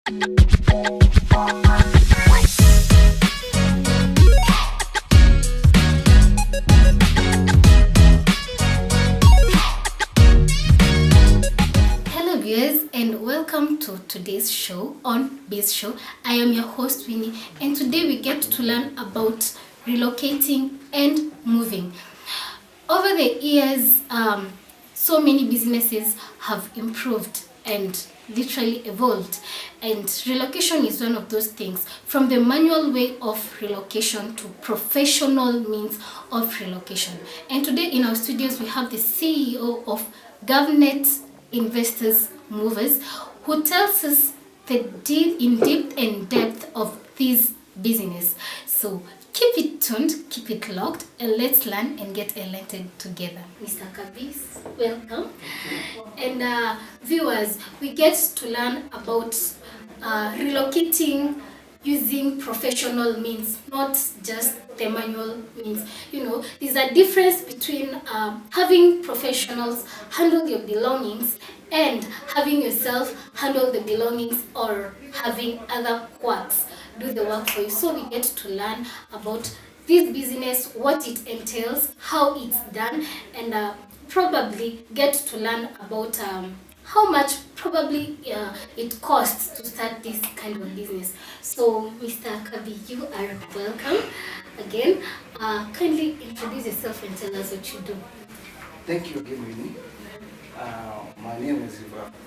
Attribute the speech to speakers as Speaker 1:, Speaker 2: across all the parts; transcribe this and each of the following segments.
Speaker 1: Hello viewers, and welcome to today's show on Biz Show. I am your host Winnie, and today we get to learn about relocating and moving. Over the years, so many businesses have improved and literally evolved, and relocation is one of those things, from the manual way of relocation to professional means of relocation. And today in our studios we have the CEO of Govnet Investors Movers, who tells us the in depth and depth of this business. So keep it tuned, keep it locked, and let's learn and get enlightened together. Mr. Kabi, welcome. And viewers, we get to learn about relocating using professional means, not just the manual means. You know, there's a difference between having professionals handle your belongings and having yourself handle the belongings, or having other quacks do the work for you. So we get to learn about this business, what it entails, how it's done, and probably get to learn about how much probably it costs to start this kind of business. So Mr. Kabi, you are welcome again. Kindly introduce yourself and tell us what you do.
Speaker 2: Thank you again, Winnie. My name is,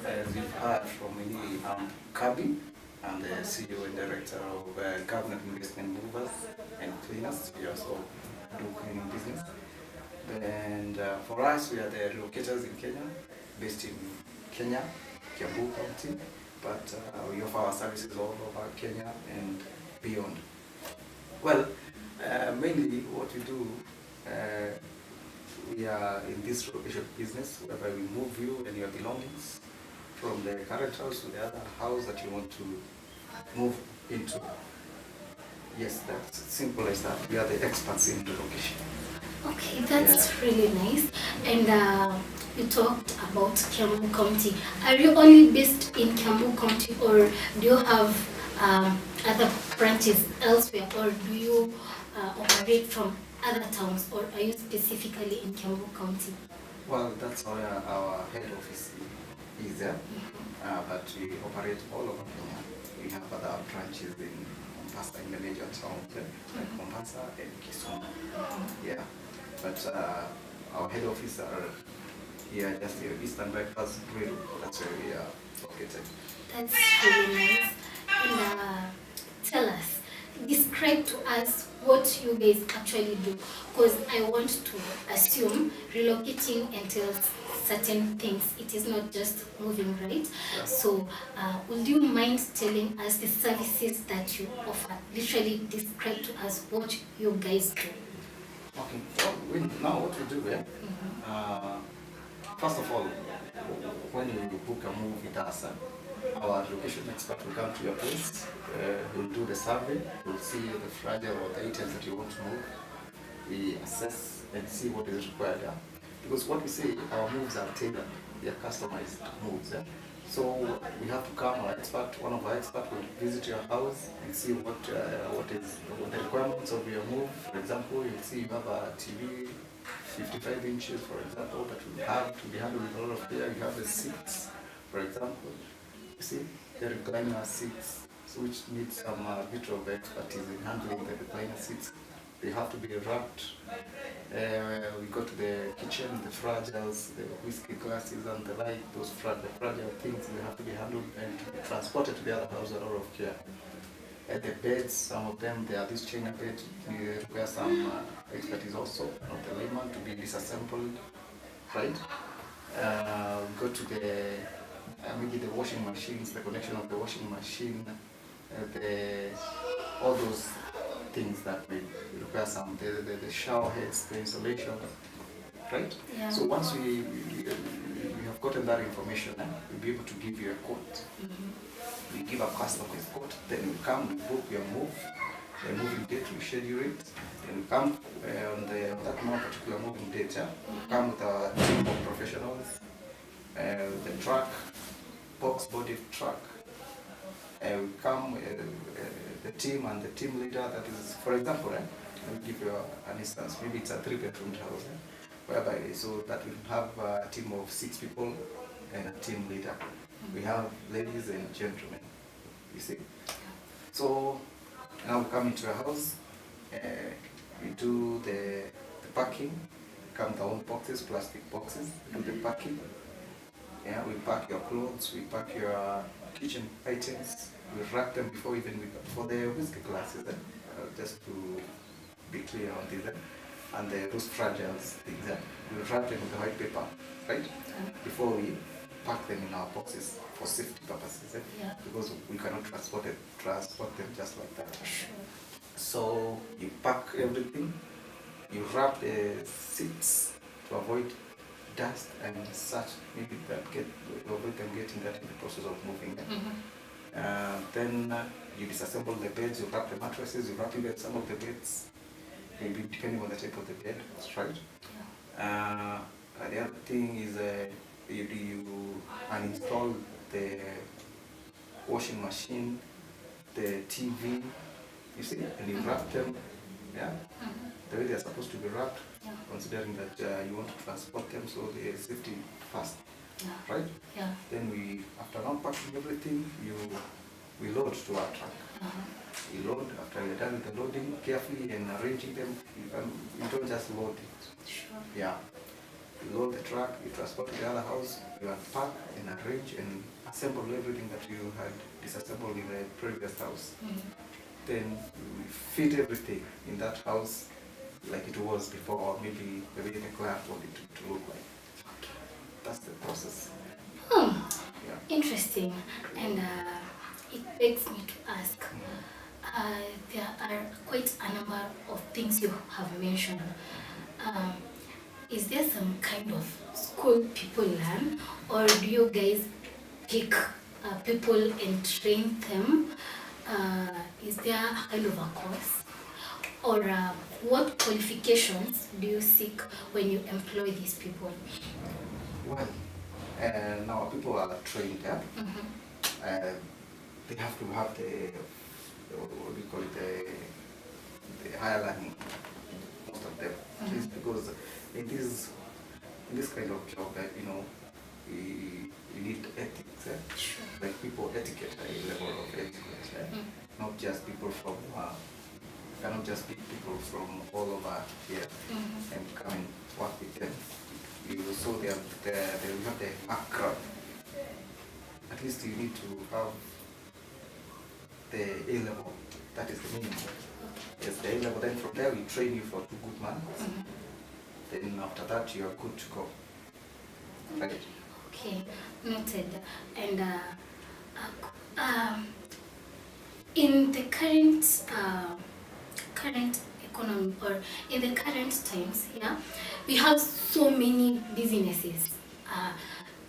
Speaker 2: as you've heard from Winnie, I'm Kabi. I'm the CEO and Director of Government Investment Movers and Cleaners. We also do cleaning business. And for us, we are the relocators in Kenya, based in Kenya, Kiambu County. But we offer our services all over Kenya and beyond. Well, mainly what we do, we are in this relocation business, whereby we move you and your belongings from the current house to the other house that you want to move into. Yes, that's simple as that. We are the experts in relocation.
Speaker 1: Okay, that's really nice. And you talked about Kiambu County. Are you only based in Kiambu County, or do you have other branches elsewhere, or do you operate from other towns, or are you specifically in Kiambu County?
Speaker 2: Well, that's where our head office is there, but we operate all over Kenya. We have other branches in Mombasa, in the major towns, like Mombasa and Kisumu. Yeah, but our head office are here, just here, Eastern Bypass Grill. That's where we are located.
Speaker 1: That's really nice. And tell us, describe to us what you guys actually do, because I want to assume relocating entails certain things. It is not just moving, right?
Speaker 2: Yeah.
Speaker 1: So would you mind telling us the services that you offer? Literally describe to us what you guys do.
Speaker 2: Okay, well, now what we do, first of all, when you book a move with us, our location expert will come to your place, he'll do the survey, we'll see the fragile or the items that you want to move. We assess and see what is required. Because what we say, our moves are tailored, they are customized moves. So we have to come, our expert, one of our experts will visit your house and see what is the requirements of your move. For example, you'll see you have a TV 55 inches, for example, that will have to be handled with a lot of care. You have the seats, for example. You see, the recliner seats, which need some bit of expertise in handling the recliner seats. They have to be wrapped. We go to the kitchen, the fragiles, the whiskey glasses and the like, those fragile things, they have to be handled and transported to the other house with a lot of care. At the beds, some of them, they are these China beds, we require some expertise also, of the layman to be disassembled, right? Go to the, maybe the washing machines, the connection of the washing machine, all those things that we require some, the shower heads, the installation, right?
Speaker 1: Yeah.
Speaker 2: So once we have gotten that information, we'll be able to give you a quote. We give a customized quote, then we come, we book your move, the moving date, we schedule it, and we come on that particular moving date, we come with a team of professionals, the truck, box body truck, come, the team and the team leader, that is, for example, let me give you an instance. Maybe it's a 3-bedroom house, whereby so that we have a team of 6 people and a team leader. We have ladies and gentlemen, you see. So now we come into a house, we do the packing, come with our own boxes, plastic boxes, do the packing. Yeah, we pack your clothes, we pack your kitchen items, we wrap them before even for the whiskey glasses, just to be clear on this, and those fragile things, we wrap them with the white paper, right? Before we pack them in our boxes for safety purposes, because we cannot transport them just like that.
Speaker 1: Sure.
Speaker 2: So you pack everything, you wrap the seats to avoid dust and such, maybe avoid them getting that in the process of moving. Then you disassemble the beds, you wrap the mattresses, you wrap even some of the beds, maybe depending on the type of the bed, right? The other thing is you uninstall the washing machine, the TV, you see, and you wrap them, the way they are supposed to be wrapped, considering that you want to transport them, so the safety first, right? Then after unpacking everything, we load to our truck. We load. After you're done with the loading carefully and arranging them, you don't just load it.
Speaker 1: Sure.
Speaker 2: You load the truck, you transport to the other house, you unpack and arrange and assemble everything that you had disassembled in the previous house. Then we fit everything in that house like it was before, or maybe the way the client wanted it to look like.
Speaker 1: Okay.
Speaker 2: That's the process.
Speaker 1: Interesting. And it begs me to ask, there are quite a number of things you have mentioned. Is there some kind of school people learn, or do you guys pick people and train them? Is there a kind of a course? Or what qualifications do you seek when you employ these people?
Speaker 2: Well, now people are trained. They have to have what do you call it, the higher learning, most of them. Because in this kind of job, you need ethics,
Speaker 1: Sure.
Speaker 2: like people etiquette, a level of etiquette, not just people from, cannot just pick people from all over here and come and work with them. So they will have the background. At least you need to have the A level. That is the minimum. Yes, the A level. Then from there we train you for 2 good months. Then after that you are good to go. Right?
Speaker 1: Okay, noted. And in the current economy, or in the current times, we have so many businesses.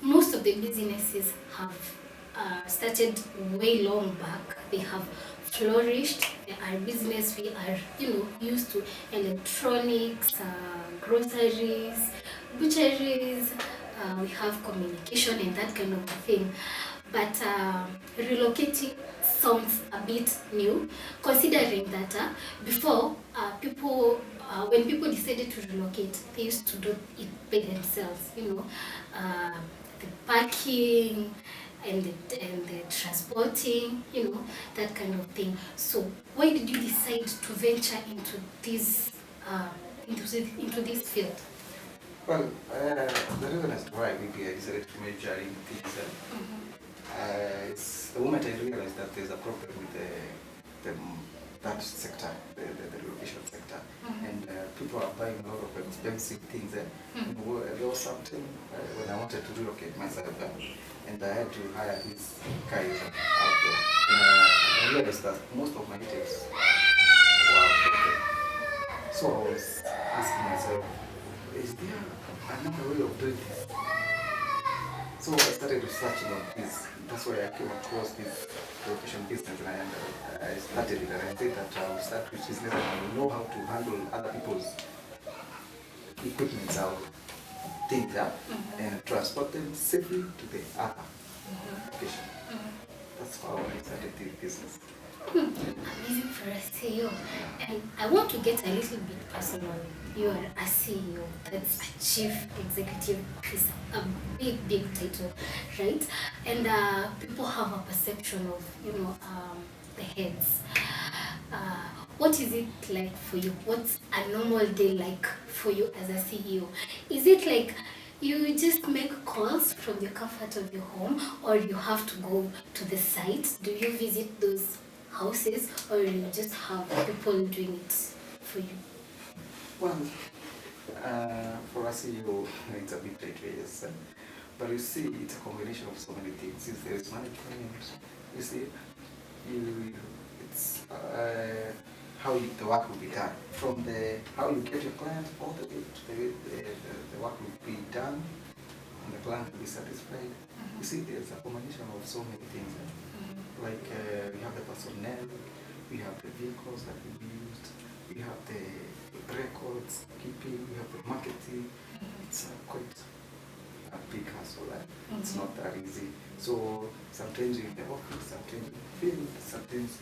Speaker 1: Most of the businesses have started way long back. They have flourished. Our business, we are used to electronics, groceries, butcheries. We have communication and that kind of thing. But relocating sounds a bit new, considering that before when people decided to relocate, they used to do it by themselves. The parking and the transporting, that kind of thing. So why did you decide to venture into this field?
Speaker 2: Well, the reason as to why maybe I decided to major in things, it's the moment I realized that there's a problem with that sector, the relocation sector, and people are buying a lot of expensive things. There was something when I wanted to relocate myself, and I had to hire these guys out there. And I realized that most of my items were broken. So I was asking myself, is there another way of doing this? So I started researching on this. That's why I came across this relocation business, and I started it, and I said that I will start with business and I will know how to handle other people's equipment or things, and transport them safely to the other location. That's how I started this business.
Speaker 1: I want to get a little bit personal. You are a CEO, that's a chief executive officer, a big title, right? And people have a perception of, the heads. What is it like for you? What's a normal day like for you as a CEO? Is it like you just make calls from the comfort of your home, or you have to go to the site? Do you visit those houses, or you just have people doing it for you?
Speaker 2: Well, for us, it's a bit late, yes. But you see, it's a combination of so many things. If there is management, you see, it's how the work will be done. From how you get your client all the way to the work will be done, and the client will be satisfied. You see, there's a combination of so many things. Like we have the personnel, we have the vehicles that will be used, we have the records keeping, we have the marketing. It's quite a big hassle. It's not that easy. So sometimes you're in the office, sometimes in the field, sometimes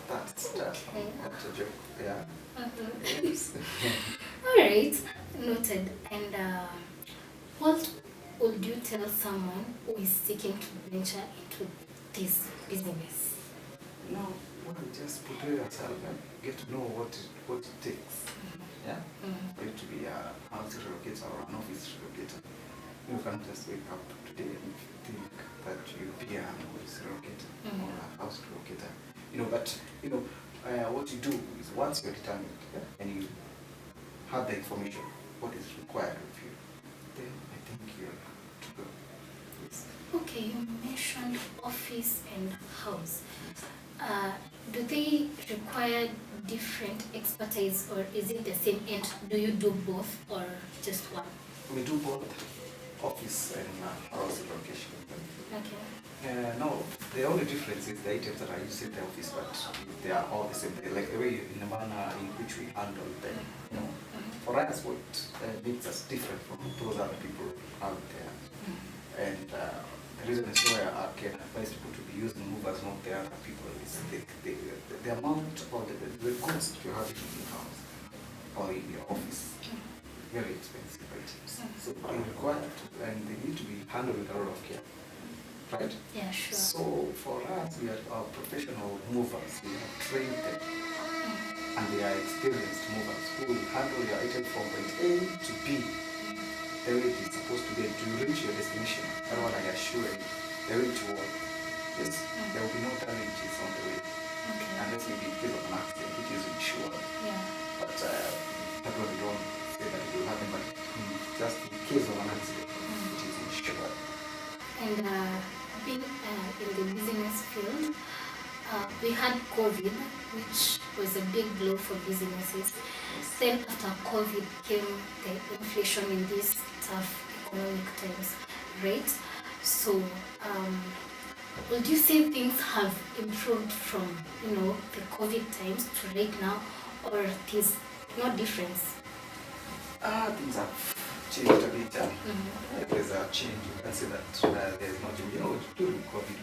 Speaker 2: that's not a joke. Yeah. Yes.
Speaker 1: All right, noted. And what would you tell someone who is seeking to venture into this business?
Speaker 2: No, well, just prepare yourself and get to know what it takes. Yeah? For you to be a house relocator or an office relocator. You can't just wake up today and think that you'll be an office relocator or a house relocator. But what you do is once you're determined, and you have the information, what is required of you, then I think you're good to go. Yes.
Speaker 1: Okay, you mentioned office and house. Do they require different expertise, or is it the same, and do you do both or just one?
Speaker 2: We do both office and house relocation.
Speaker 1: Okay.
Speaker 2: No, the only difference is the items that are used in the office, but they are all the same. Like the way, in the manner in which we handle them. For us, what makes us different from those other people out there, and the reason is why I can advise people to be using movers, not the other people, is the amount or the goods that you have in your house or in your office. Very expensive items. So they require and they need to be handled with a lot of care. Right?
Speaker 1: Yeah, sure.
Speaker 2: So for us, we are our professional movers. We have trained them, and they are experienced movers who will handle your item from point A to B, the way it is supposed to be, to reach your destination. That's what I assure you. The way to work. Yes, there will be no damages on the way, unless maybe in case of an accident, which is insured.
Speaker 1: Yeah.
Speaker 2: But that one we don't say that it will happen, but just in case of an accident, which is insured.
Speaker 1: And being in the business field, we had COVID, which was a big blow for businesses. Then after COVID came the inflation in these tough economic times, right? So would you say things have improved from the COVID times to right now, or there's no difference?
Speaker 2: Things have changed a bit. There's a change. You can say that there's no change. During COVID,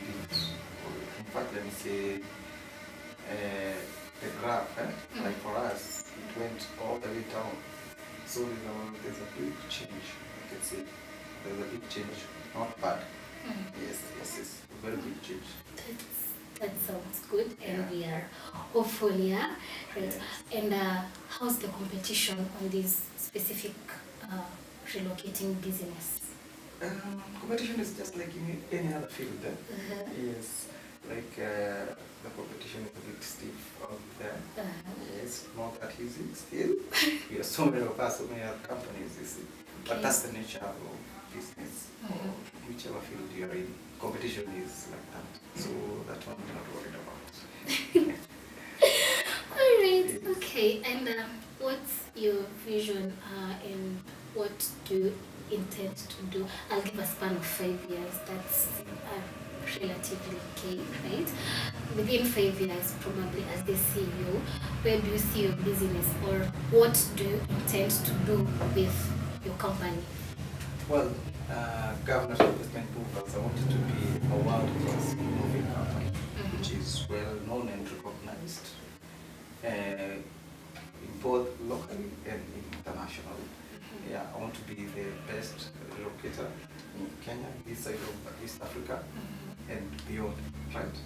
Speaker 2: in fact, let me say, the graph, like for us, it went all the way down. So there's a big change. I can say there's a big change. Not bad. Yes, a very big change.
Speaker 1: That sounds good, and we are hopeful, yeah, right. Yes. And how's the competition on this specific relocating business?
Speaker 2: Competition is just like in any other field. Yes, like the competition is a bit stiff out there. Yes, not that easy still. We have so many of us, so many other companies, you see. But that's the nature of business, or whichever field you're in. Competition is like that. So that one we're not worried about.
Speaker 1: Alright, okay. And what's your vision and what do you intend to do? I'll give a span of 5 years. That's relatively okay, right? Within 5 years, probably as the CEO, where do you see your business, or what do you intend to do with your company?
Speaker 2: Well, Government Investment Movers, I wanted to be a world-class moving company, which is well known and recognized in both locally and internationally. Yeah, I want to be the best relocator in Kenya, this side of East Africa, and beyond, right?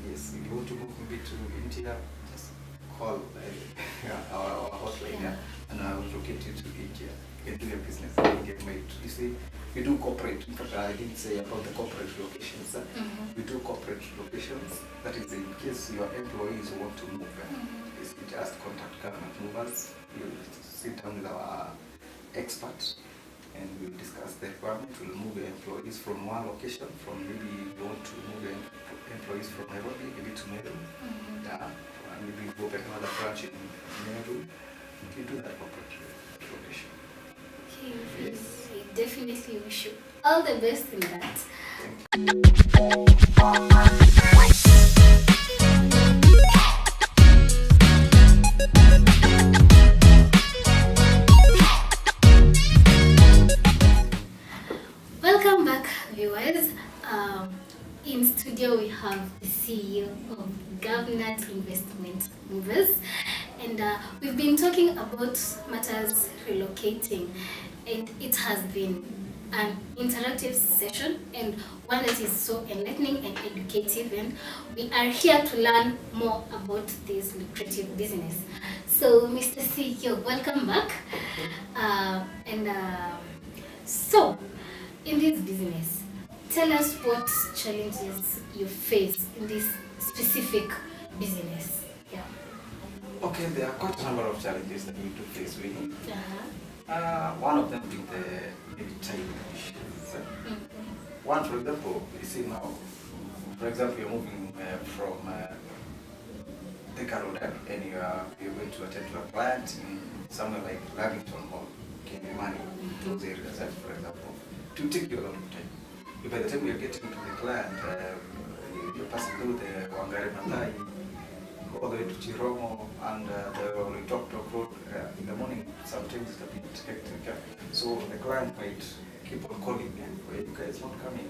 Speaker 2: Yes, if you want to move maybe to India, just call our hotline, and I will locate you to India. You can do your business and get married. You see, we do corporate. In fact, I didn't say about the corporate locations. We do corporate locations. That is in case your employees want to move. You just contact government movers. You sit down with our experts and we'll discuss the requirement. We'll move your employees from one location, from maybe you want to move your employees from Nairobi, maybe to Meru. And maybe go back another branch in Meru. You do that corporate location.
Speaker 1: Okay, yes. We definitely wish you all the best in that. Welcome back, viewers. In studio we have the CEO of Gavants Investment Movers, and we've been talking about matters relocating, and it has been an interactive session and one that is so enlightening and educative, and we are here to learn more about this lucrative business. So, Mr. CEO, welcome back. So, in this business, tell us what challenges you face in this specific business. Yeah.
Speaker 2: Okay, there are quite a number of challenges that we need to face really. One of them being the maybe time issues. One, for example, you see now, for example, you're moving from Thika Road and you're going to attend to a client in somewhere like Lavington or Kilimani, those areas, for example. To take you a lot of time. By the time you're getting to the client, you're passing through the Wangari Maathai, all the way to Chiromo and the Loitoktok Road. In the morning, sometimes it's a bit hectic. So the client might keep on calling, where you guys not coming.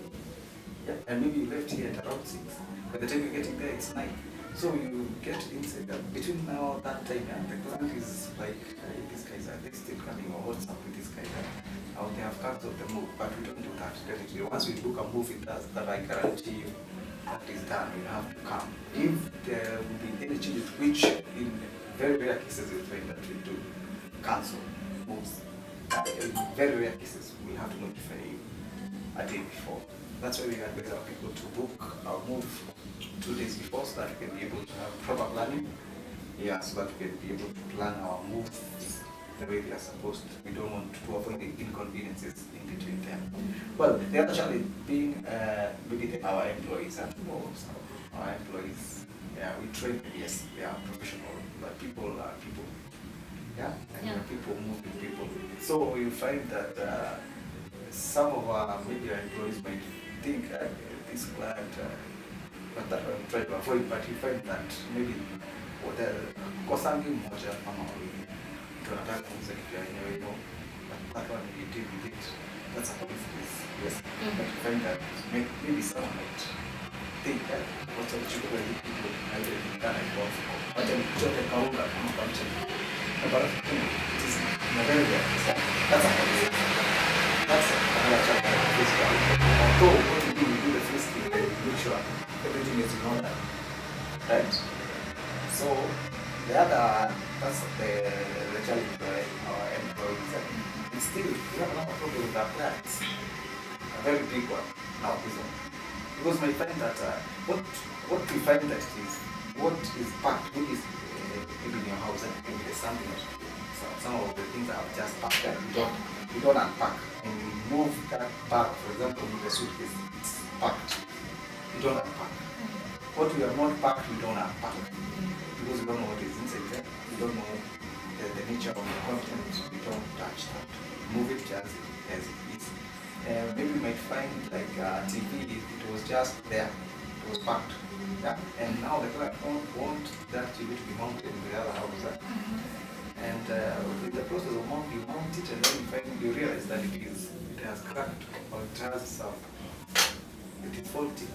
Speaker 2: Yeah. And maybe you left here at around 6. By the time you're getting there, it's 9. So you get inside between now that time, the client is like, hey, these guys are they still coming, or what's up with this guy? They have cancelled the move, but we don't do that. Definitely. Once we book a move with us, that I guarantee you that is done. You have to come. If there will be any changes, which in very rare cases we find that we do cancel moves. In very rare cases, we have to notify you a day before. That's why we advise our people to book our move 2 days before, so that we can be able to have proper planning. Yeah, so that we can be able to plan our moves the way they are supposed to. We don't want to avoid the inconveniences in between them. Well, the other challenge being maybe our employees. Our employees, yeah, we train, yes, they are professional, but people are people. Yeah, and people move with people. So you find that some of our maybe our employees might think this client, but that I'm trying to avoid, but you find that maybe kwa sangi mmoja ama wawili tunataka kuuza kitu yenyewe, you know, but that one we deal with it. That's a business, yes. But you find that maybe someone might think that what's the chukua hii kitu haijafanyikana kwa mfuko. Wacha nichote kaunga kama kamche. But it is very rare. That's a business. That's another chapter of this one. Although what we do the first thing, we make sure everything is in order, right? So the other, that's the challenge by our employees. It's still, we have another problem with our clients, a very big one now, this one. Because we find that what we find that is what is packed, maybe in your house, and maybe there's something that some of the things are just packed there. We don't unpack, and we move that bag, for example, with the suitcase, it's packed. We don't unpack. What we are not packed, we don't unpack. Because we don't know what is inside there. We don't know the nature of the content. We don't touch that. Move it just as it is. Maybe you might find like TV, it was just there. It was packed. Yeah? And now the client don't want that TV to be mounted in the other house. And with the process of mounting, you mount it, and then you realize that it has cracked or it is faulty.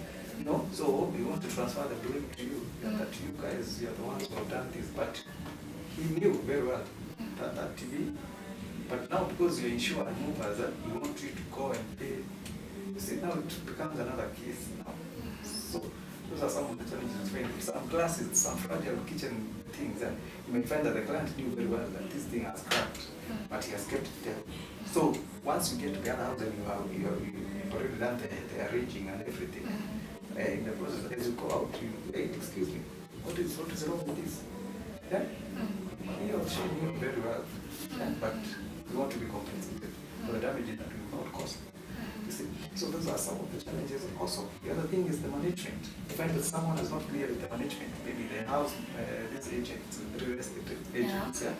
Speaker 2: So we want to transfer the blame to you, that you guys, you're the ones who have done this, but he knew very well that TV. But now because you're insured movers, we want you to go and pay. You see, now it becomes another case now. So those are some of the challenges. When some glasses, some fragile kitchen things, and you may find that the client knew very well that this thing has cracked, but he has kept it there. So once you get to the other house and you've already done the arranging and everything, in the process, as you go out, hey, excuse me, what is wrong with this? Yeah? He or she knew very well, but we want to be compensated for the damages that we will not cause. You see? So those are some of the challenges. Also, the other thing is the management. You find that someone is not clear with the management. Maybe the house, this agent, real estate agents. Yeah.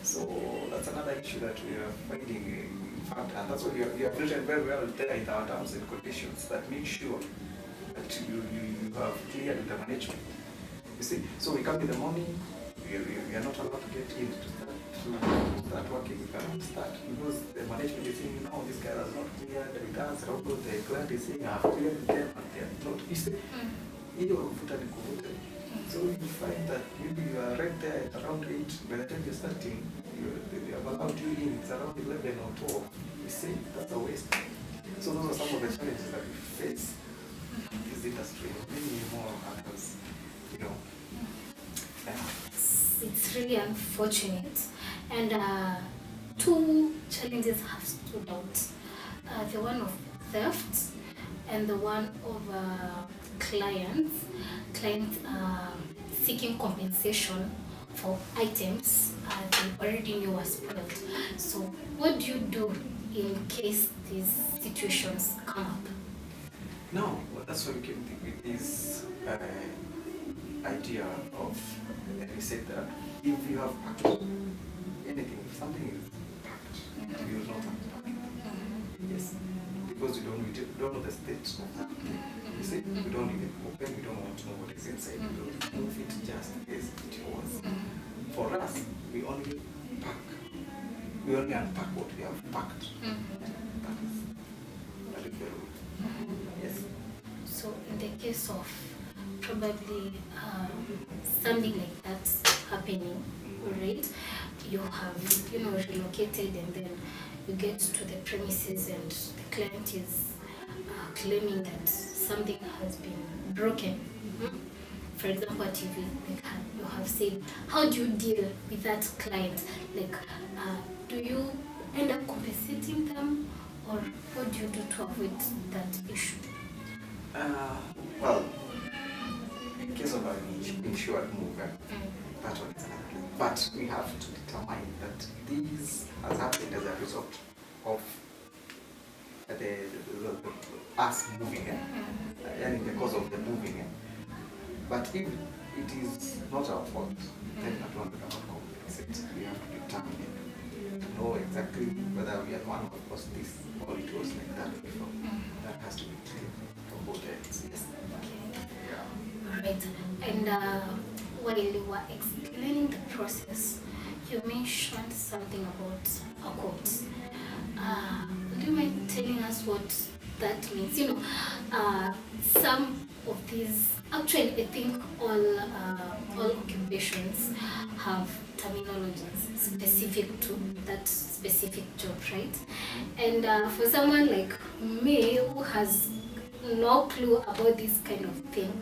Speaker 2: So that's another issue that we are finding. In fact, and that's what we have written very well there in our terms and conditions that make sure that you have clear with the management. You see? So we come in the morning. We are not allowed to get in to start working. We cannot start because the management is saying, no, this guy has not cleared with us. Although the client is saying, I have cleared with them, and they are not. You see, so you find that maybe you are right there at around 8. By the time you're starting, they have allowed you in. It's around 11 or 12. You see, that's a waste. So those are some of the challenges that we face in this industry. Many more happens, Yeah.
Speaker 1: It's really unfortunate, and two challenges have stood out. The one of theft and the one of clients seeking compensation for items they already knew was spoiled. So what do you do in case these situations come up?
Speaker 2: No, well, that's why we came with this idea of, we said that if you have packed anything, if something is packed, we will not unpack it. Yes, because we don't know the state of that thing. You see, we don't even open, we don't want to know what is inside. We don't move it just as it was. For us, we only pack. We only unpack what we have packed. That is the rule. Yes.
Speaker 1: So in the case of probably something like that's happening, right? You have, relocated, and then you get to the premises and the client is claiming that something has been broken. For example, a TV, like you have said, how do you deal with that client? Like, do you end up compensating them, or what do you do to avoid that issue?
Speaker 2: Well, in case of an insured mover, that one is another case. But we have to determine that this has happened as a result of us moving, and because of the moving. But if it is not our fault, then that one we cannot compensate. We have to determine to know exactly whether we are the one who caused this or it was like that before. That has to be clear from both ends. Yes.
Speaker 1: All right. And while you were explaining the process, you mentioned something about a quote. Do you mind telling us what that means? Some of these, actually, I think all occupations have terminologies specific to that specific job, right? And for someone like me who has no clue about this kind of thing,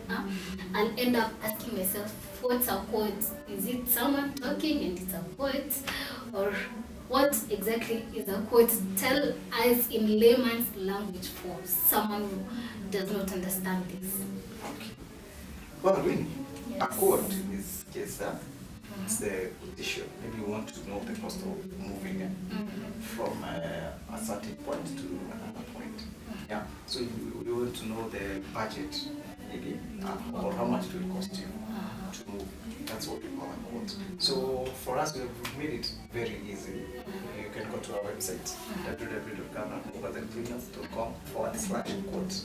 Speaker 1: I'll end up asking myself, what's a quote? Is it someone talking and it's a quote? Or what exactly is a quote? Tell us in layman's language for someone who does not understand this.
Speaker 2: Okay. Well, really, a quote in this case, it's the position. Maybe you want to know the cost of moving from a certain point to another point. Yeah. So you want to know the budget, maybe, or how much it will cost you to move. That's what we call a quote. So for us, we've made it very easy. You can go to our website, www.governmentmoversandcleaners.com/quote.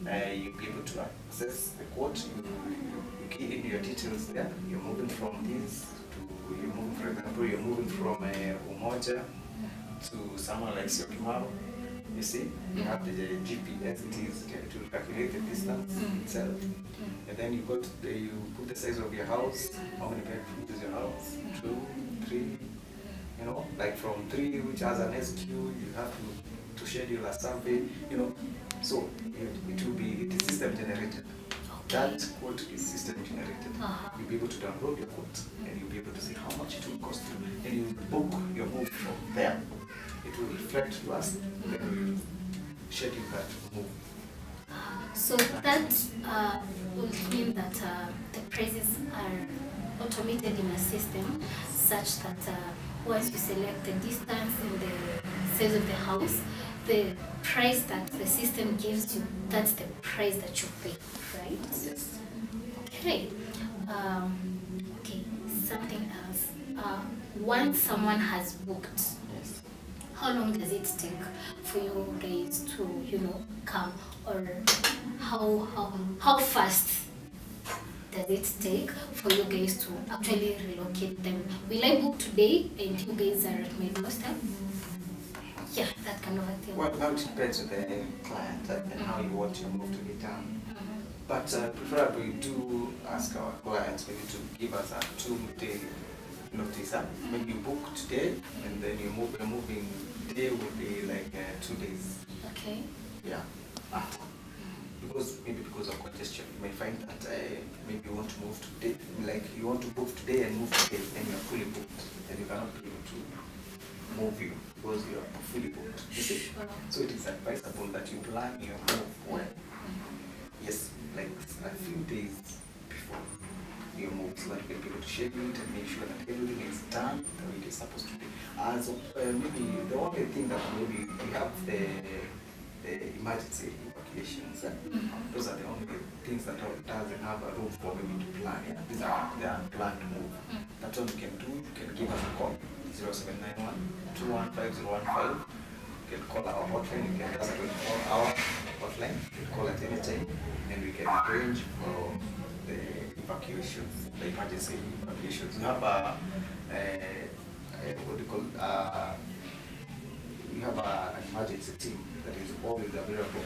Speaker 2: You'll be able to access the quote. You key in your details there. You're moving from this to, for example, you're moving from Umoja to somewhere like Syokimau. You see, you have the GPS, it will calculate the distance itself. And then you you put the size of your house, how many bedrooms is your house, 2, 3, you know, like from 3, which has an SQ, you have to schedule a survey, you know, so it will be, it is system generated. That quote is system generated. You'll be able to download your quote and you'll be able to see how much it will cost you, and you book your move from there. It will reflect to us, and then we will schedule that move.
Speaker 1: So that would mean that the prices are automated in a system such that once you select the distance and the size of the house, the price that the system gives you, that's the price that you pay, right?
Speaker 2: Yes.
Speaker 1: Okay. Okay, something else. Once someone has booked,
Speaker 2: Yes.
Speaker 1: how long does it take for you guys to, come? Or how fast does it take for you guys to actually relocate them? Will I book today and you guys are at my doorstep? Yeah, that kind of a thing.
Speaker 2: Well, now it depends on the client and how you want your move to be done. But preferably we do ask our clients maybe to give us a 2-day notice. Maybe you book today and then your moving day will be like 2 days.
Speaker 1: Okay.
Speaker 2: Yeah. Because of congestion, you may find that maybe you want to move today, like you want to book today and move today, and you are fully booked, and you cannot be able to move you because you are fully booked. You see? So it is advisable that you plan your move well. Yes, like a few days before your move, so that you can be able to schedule it and make sure that everything is done the way it is supposed to be. As maybe the only thing that maybe we have the emergency evacuations. Those are the only things that doesn't have a room for maybe to plan. Yeah? These are the unplanned move. That's what you can do. You can give us a call, 0791 215015. You can call our hotline. You can ask 24-hour hotline. You can call at any time, and we can arrange for the evacuations, the emergency evacuations. We have what do you call we have an emergency team that is always available,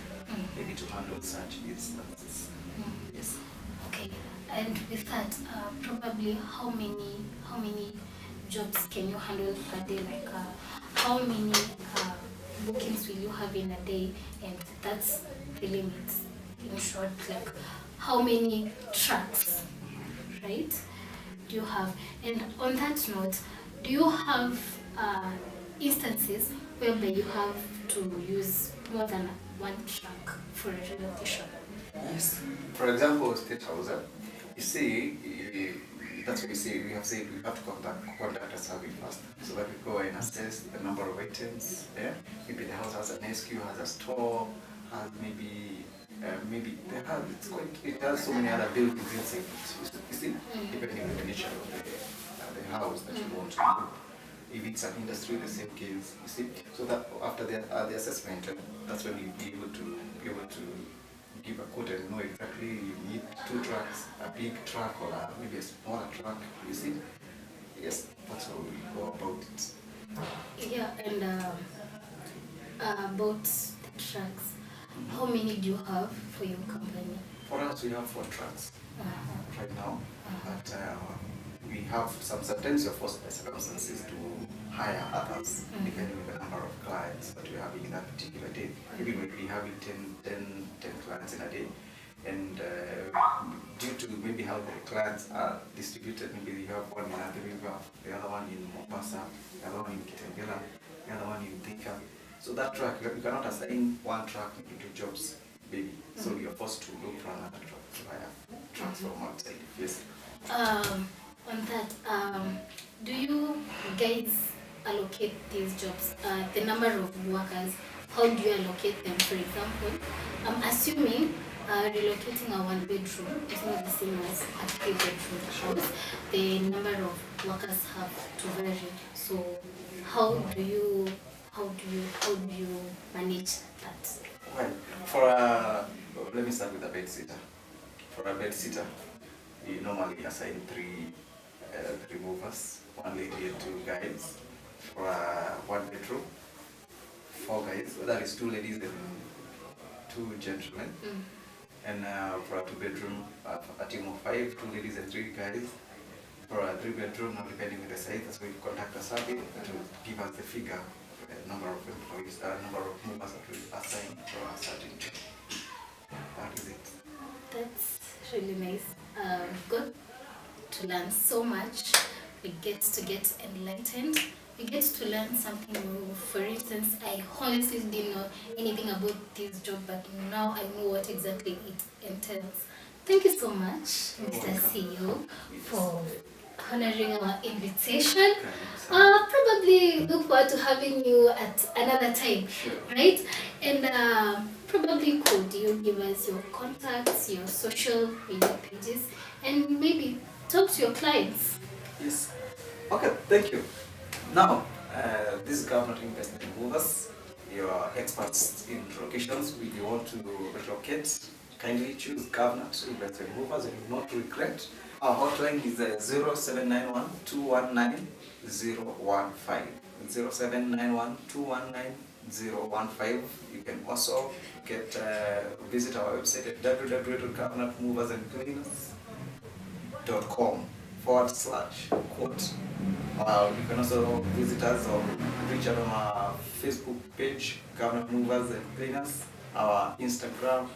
Speaker 2: maybe to handle such instances. Yes.
Speaker 1: Okay. And with that, probably how many jobs can you handle per day? Like how many bookings will you have in a day? And that's the limit. In short, like how many trucks, right? Do you have? And on that note, do you have instances whereby you have to use more than one truck for a relocation?
Speaker 2: Yes. For example, State House, you see, that's what you see. We have said we have to conduct a survey first, so that we go and assess the number of items. Yeah, maybe the house has an SQ, has a store, has maybe it has so many other buildings inside it. You see, depending on the nature of the house that you want to do. If it's an industry, the same case. You see, so that after the assessment, that's when you'll be able to give a quote and know exactly you need 2 trucks, a big truck or maybe a smaller truck. You see, yes, that's how we go about it.
Speaker 1: Yeah, and about the trucks, how many do you have for your company?
Speaker 2: For us, we have 4 trucks right now, but we have sometimes you're forced by circumstances to hire others, depending on the number of clients that we're having in that particular day. Maybe we might be having 10 clients in a day, and due to maybe how the clients are distributed, maybe you have one in Athi River, the other one in Mombasa, the other one in Kitengela, the other one in Thika. So that truck, you cannot assign one truck into jobs, maybe. So you're forced to look for another truck to hire trucks from outside. Yes.
Speaker 1: On that, do you guys allocate these jobs? The number of workers, how do you allocate them? For example, I'm assuming relocating a 1-bedroom is not the same as a 3-bedroom house. The number of workers have to vary. So how do you manage that?
Speaker 2: Well, let me start with a bed sitter. For a bed sitter, we normally assign 3 movers, 1 lady and 2 guys. For a 1-bedroom, 4 guys, that is 2 ladies and 2 gentlemen. And for a 2-bedroom, a team of 5, 2 ladies and 3 guys. For a 3-bedroom, now depending on the size, that's why we contact a survey to give us the figure, number of employees, number of movers that we assign for a certain job. That is it.
Speaker 1: That's really nice. Good to learn so much. We get to get enlightened. We get to learn something new. For instance, I honestly didn't know anything about this job, but now I know what exactly it entails. Thank you so much, Mr. CEO, for honoring our invitation. Probably look forward to having you at another time, right? And probably could you give us your contacts, your social media pages, and maybe talk to your clients?
Speaker 2: Yes. Okay, thank you. Now, this is Government Investment Movers. You are experts in relocations. If you want to relocate, kindly choose Government Investment Movers and you will not regret. Our hotline is 0791 219 015. 0791 219 015. You can also visit our website at www.governmentmovers.com/quote. You can also visit us or reach out on our Facebook page, Government Movers and Cleaners, our Instagram,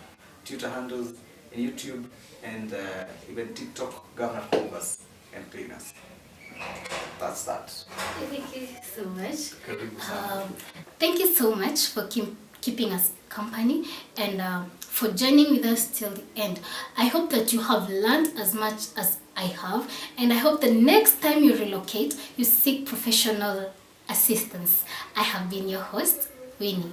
Speaker 2: Twitter handles, and YouTube, and even TikTok, Government Movers and Cleaners. That's that.
Speaker 1: Thank you so much. Thank you so much for keeping us company and for joining with us till the end. I hope that you have learned as much as I have, and I hope the next time you relocate, you seek professional assistance. I have been your host, Winnie.